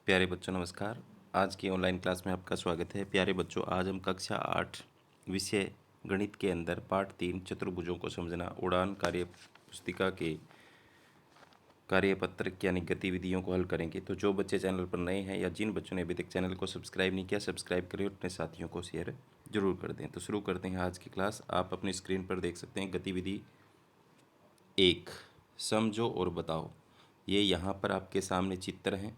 प्यारे बच्चों नमस्कार। आज की ऑनलाइन क्लास में आपका स्वागत है। प्यारे बच्चों, आज हम कक्षा 8 विषय गणित के अंदर पाठ 3 चतुर्भुजों को समझना उड़ान कार्य पुस्तिका के कार्यपत्र यानी गतिविधियों को हल करेंगे। तो जो बच्चे चैनल पर नए हैं या जिन बच्चों ने अभी तक चैनल को सब्सक्राइब नहीं किया, सब्सक्राइब करें और अपने साथियों को शेयर जरूर कर दें। तो शुरू करते हैं आज की क्लास। आप अपनी स्क्रीन पर देख सकते हैं गतिविधि 1, समझो और बताओ। ये यहाँ पर आपके सामने चित्र हैं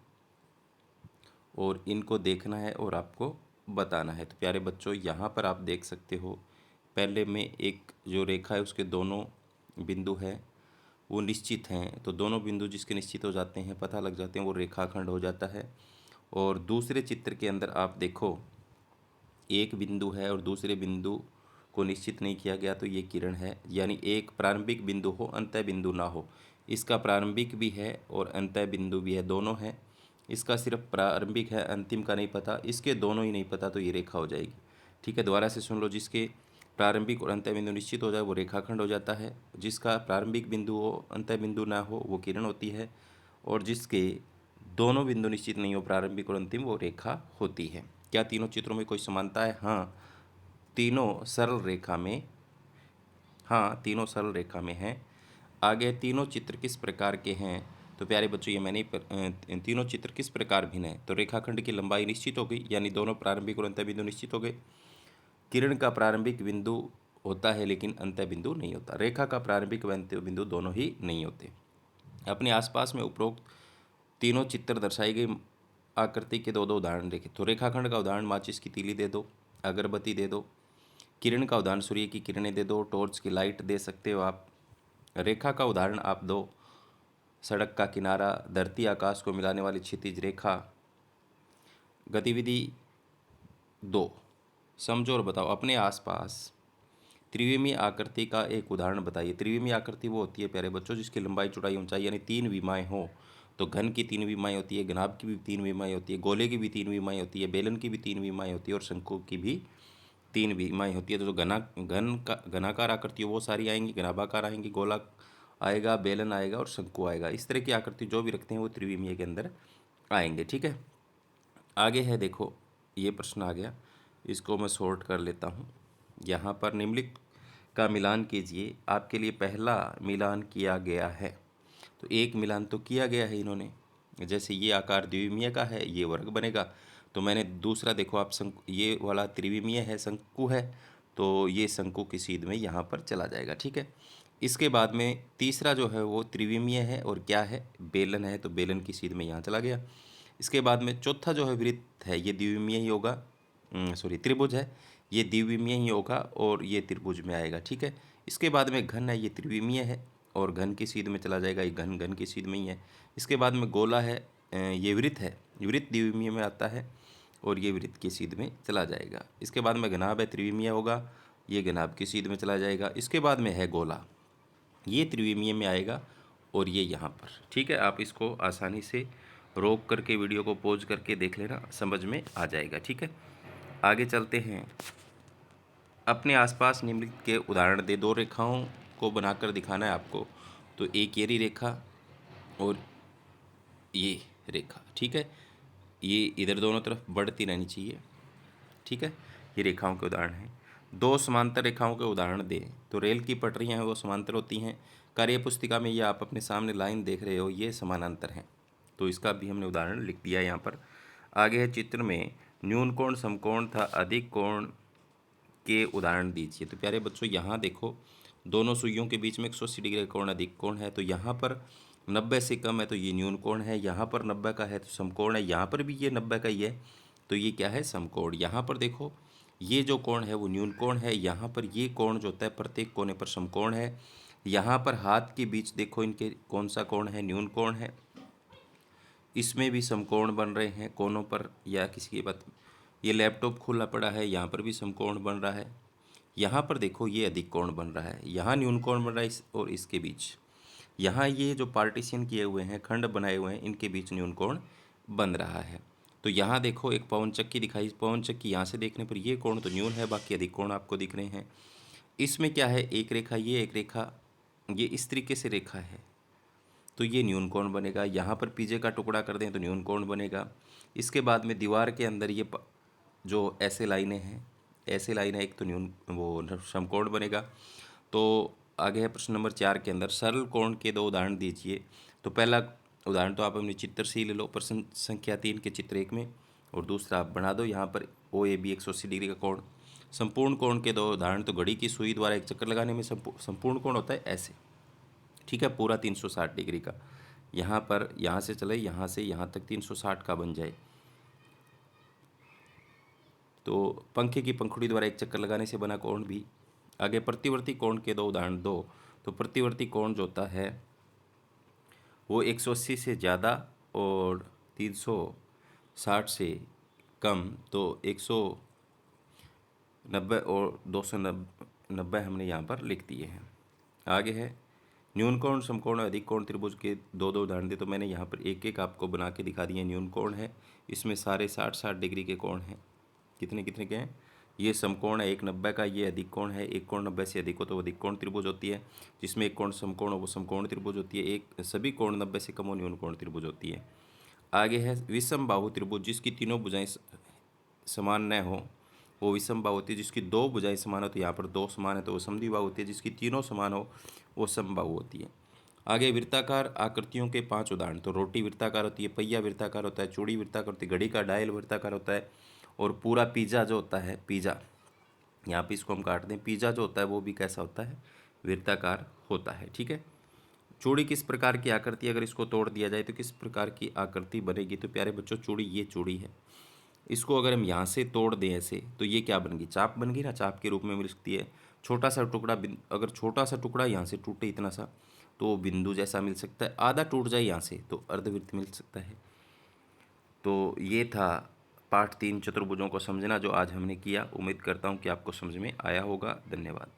और इनको देखना है और आपको बताना है। तो प्यारे बच्चों, यहाँ पर आप देख सकते हो, पहले में एक जो रेखा है उसके दोनों बिंदु हैं वो निश्चित हैं। तो दोनों बिंदु जिसके निश्चित हो जाते हैं, पता लग जाते हैं, वो रेखाखंड हो जाता है। और दूसरे चित्र के अंदर आप देखो, एक बिंदु है और दूसरे बिंदु को निश्चित नहीं किया गया, तो ये किरण है। यानी एक प्रारंभिक बिंदु हो, अंतः बिंदु ना हो। इसका प्रारंभिक भी है और अंतः बिंदु भी है, दोनों है। इसका सिर्फ प्रारंभिक है, अंतिम का नहीं पता। इसके दोनों ही नहीं पता तो ये रेखा हो जाएगी। ठीक है, दोबारा से सुन लो। जिसके प्रारंभिक और अंतः बिंदु निश्चित हो जाए वो रेखाखंड हो जाता है। जिसका प्रारंभिक बिंदु हो, अंतः बिंदु ना हो, वो किरण होती है। और जिसके दोनों बिंदु निश्चित नहीं हो, प्रारंभिक और अंतिम, वो रेखा होती है। क्या तीनों चित्रों में कोई समानता है? हाँ, तीनों सरल रेखा में, हाँ तीनों सरल रेखा में हैं। आगे तीनों चित्र किस प्रकार के हैं? तो प्यारे बच्चों, ये मैंने तीनों चित्र किस प्रकार भिन्न है? तो रेखाखंड की लंबाई निश्चित हो गई, यानी दोनों प्रारंभिक और अंत्य बिंदु निश्चित हो गए। किरण का प्रारंभिक बिंदु होता है लेकिन अंत्य बिंदु नहीं होता। रेखा का प्रारंभिक व अंत्य बिंदु दोनों ही नहीं होते। अपने आसपास में उपरोक्त तीनों चित्र दर्शाई गई आकृति के दो दो उदाहरण देखें। तो रेखाखंड का उदाहरण माचिस की तीली दे दो, अगरबत्ती दे दो। किरण का उदाहरण सूर्य की किरणें दे दो, टॉर्च की लाइट दे सकते हो आप। रेखा का उदाहरण आप दो, सड़क का किनारा, धरती आकाश को मिलाने वाली क्षितिज रेखा। गतिविधि 2, समझो और बताओ। अपने आसपास त्रिविमीय आकृति का एक उदाहरण बताइए। त्रिविमीय आकृति वो होती है प्यारे बच्चों जिसकी लंबाई, चौड़ाई, ऊंचाई यानी 3 विमाएँ हो। तो घन की 3 विमाएँ होती है, घनाभ की भी 3 विमाएँ होती है, गोले की भी 3 विमाएँ होती है, बेलन की भी 3 विमाएँ होती है और शंकु की भी 3 विमाएँ होती है। तो जो घनाकार आकृति वो सारी आएंगी, घनाभाकार आएंगी, गोला आएगा, बेलन आएगा और शंकु आएगा। इस तरह की आकृति जो भी रखते हैं वो त्रिविमीय के अंदर आएंगे। ठीक है, आगे है, देखो ये प्रश्न आ गया, इसको मैं सॉर्ट कर लेता हूँ। यहाँ पर निम्नलिखित का मिलान कीजिए। आपके लिए पहला मिलान किया गया है। तो एक मिलान तो किया गया है इन्होंने, जैसे ये आकार द्विविमीय का है, ये वर्ग बनेगा। तो मैंने दूसरा देखो आप, शंकु, ये वाला त्रिविमीय है, शंकु है, तो ये शंकु की सीध में यहाँ पर चला जाएगा। ठीक है, इसके बाद में तीसरा जो है वो त्रिविमीय है और क्या है, बेलन है, तो बेलन की सीध में यहाँ चला गया। इसके बाद में चौथा जो है वृत्त है, ये द्विविमीय ही होगा, सॉरी त्रिभुज है, ये द्विविमीय ही होगा और ये त्रिभुज में आएगा। ठीक है, इसके बाद में घन है, ये त्रिविमीय है और घन की सीध में चला जाएगा, ये घन घन की सीध में ही है। इसके बाद में गोला है, ये वृत्त है, वृत्त द्विविमीय में आता है और ये वृत्त की सीध में चला जाएगा। इसके बाद में घनाभ है, त्रिविमीय होगा, ये घनाभ की सीध में चला जाएगा। इसके बाद में है गोला, ये त्रिविमीय में आएगा और ये यहाँ पर। ठीक है, आप इसको आसानी से रोक करके वीडियो को पॉज करके देख लेना, समझ में आ जाएगा। ठीक है, आगे चलते हैं। अपने आसपास निम्नलिखित के उदाहरण दे। 2 रेखाओं को बनाकर दिखाना है आपको। तो एक ये रेखा और ये रेखा। ठीक है, ये इधर दोनों तरफ बढ़ती रहनी चाहिए। ठीक है, ये रेखाओं के उदाहरण हैं। 2 समांतर रेखाओं के उदाहरण दें। तो रेल की पटरियां हैं वो समांतर होती हैं। कार्य पुस्तिका में ये आप अपने सामने लाइन देख रहे हो, ये समानांतर हैं, तो इसका भी हमने उदाहरण लिख दिया है यहाँ पर। आगे है, चित्र में न्यून कोण, समकोण तथा अधिक कोण के उदाहरण दीजिए। तो प्यारे बच्चों, यहाँ देखो, दोनों सुइयों के बीच में 180 डिग्री का कोण अधिक कोण है, तो यहाँ पर 90 से कम है तो ये न्यून कोण है, यहाँ पर 90 का है तो समकोण है, यहाँ पर भी ये 90 का ही है तो ये क्या है, समकोण। यहाँ पर देखो, ये जो कोण है वो न्यून कोण है, यहाँ पर ये कोण जो होता है प्रत्येक कोने पर समकोण है। यहाँ पर हाथ के बीच देखो, इनके कौन सा कोण है, न्यून कोण है, इसमें भी समकोण बन रहे हैं कोनों पर। या किसी की बात, ये लैपटॉप खुला पड़ा है, यहाँ पर भी समकोण बन रहा है। यहाँ पर देखो, ये अधिक कोण बन रहा है, यहाँ न्यून कोण बन रहा है और इसके बीच। यहाँ ये जो पार्टीशन किए हुए हैं, खंड बनाए हुए हैं, इनके बीच न्यून कोण बन रहा है। तो यहाँ देखो, एक पवन चक्की दिखाई, पवन चक्की यहाँ से देखने पर ये कोण तो न्यून है, बाकी अधिक कोण आपको दिख रहे हैं। इसमें क्या है, एक रेखा, ये एक रेखा, ये इस तरीके से रेखा है, तो ये न्यून कोण बनेगा। यहाँ पर पीछे का टुकड़ा कर दें तो न्यून कोण बनेगा। इसके बाद में दीवार के अंदर ये जो ऐसे लाइनें हैं, ऐसे लाइनें, एक तो न्यून वो समकोण बनेगा। तो आगे है प्रश्न नंबर 4 के अंदर सरल कोण के 2 उदाहरण दीजिए। तो पहला उदाहरण तो आप अपने चित्र से ही ले लो, प्रश्न संख्या 3 के चित्र 1 में, और दूसरा आप बना दो यहाँ पर ओ ए बी 180 डिग्री का कोण। संपूर्ण कोण के 2 उदाहरण, तो घड़ी की सुई द्वारा एक चक्कर लगाने में संपूर्ण कोण होता है ऐसे, ठीक है, पूरा 360 डिग्री का। यहाँ पर यहाँ से चले, यहाँ से यहाँ तक 360 का बन जाए। तो पंखे की पंखुड़ी द्वारा एक चक्कर लगाने से बना कोण भी। आगे प्रतिवर्ती कोण के 2 उदाहरण दो। तो प्रतिवर्ती कोण जो होता है वो 180 से ज़्यादा और 360 से कम, तो 190 और 290 हमने यहाँ पर लिख दिए हैं। आगे है न्यून कोण, समकोण, अधिक कोण त्रिभुज के 2 उदाहरण दिए। तो मैंने यहाँ पर एक एक आपको बना के दिखा दिए। न्यून कोण है, इसमें सारे 60-60 डिग्री के कोण हैं। कितने कितने के हैं? ये समकोण है 190 का, ये अधिक कोण है। एक कोण 90 से अधिक हो तो अधिक कोण त्रिभुज होती है, जिसमें एक कोण समकोण हो वो समकोण त्रिभुज होती है। एक सभी कोण 90 से कम हो न्यून कोण त्रिभुज होती है। आगे है विषम बाहु त्रिभुज, जिसकी तीनों भुजाएं समान न हो वो विषम बाहु होती है। जिसकी 2 भुजाएं समान हो, तो यहाँ पर 2 समान है तो वो समद्विबाहु होती है। जिसकी तीनों समान हो वो समबाहु होती है। आगे वृत्ताकार आकृतियों के 5 उदाहरण। तो रोटी वृत्ताकार होती है, पहिया वृत्ताकार होता है, चूड़ी वृत्ताकार होती है, घड़ी का डायल वृत्ताकार होता है, और पूरा पिज़्ज़ा जो होता है, पिज़्ज़ा यहाँ पे इसको हम काट दें, पिज़्ज़ा जो होता है वो भी कैसा होता है? वृत्ताकार होता है, ठीक है। चूड़ी किस प्रकार की आकृति, अगर इसको तोड़ दिया जाए तो किस प्रकार की आकृति बनेगी? तो प्यारे बच्चों, चूड़ी, ये चूड़ी है, इसको अगर हम यहाँ से तोड़ दें ऐसे, तो ये क्या बन गई? चाप बन गई ना, चाप के रूप में मिल सकती है। छोटा सा टुकड़ा, अगर छोटा सा टुकड़ा यहाँ से टूटे इतना सा, तो बिंदु जैसा मिल सकता है। आधा टूट जाए यहाँ से तो अर्धवृत्त मिल सकता है। तो ये था पाठ 3 चतुर्भुजों को समझना, जो आज हमने किया। उम्मीद करता हूँ कि आपको समझ में आया होगा। धन्यवाद।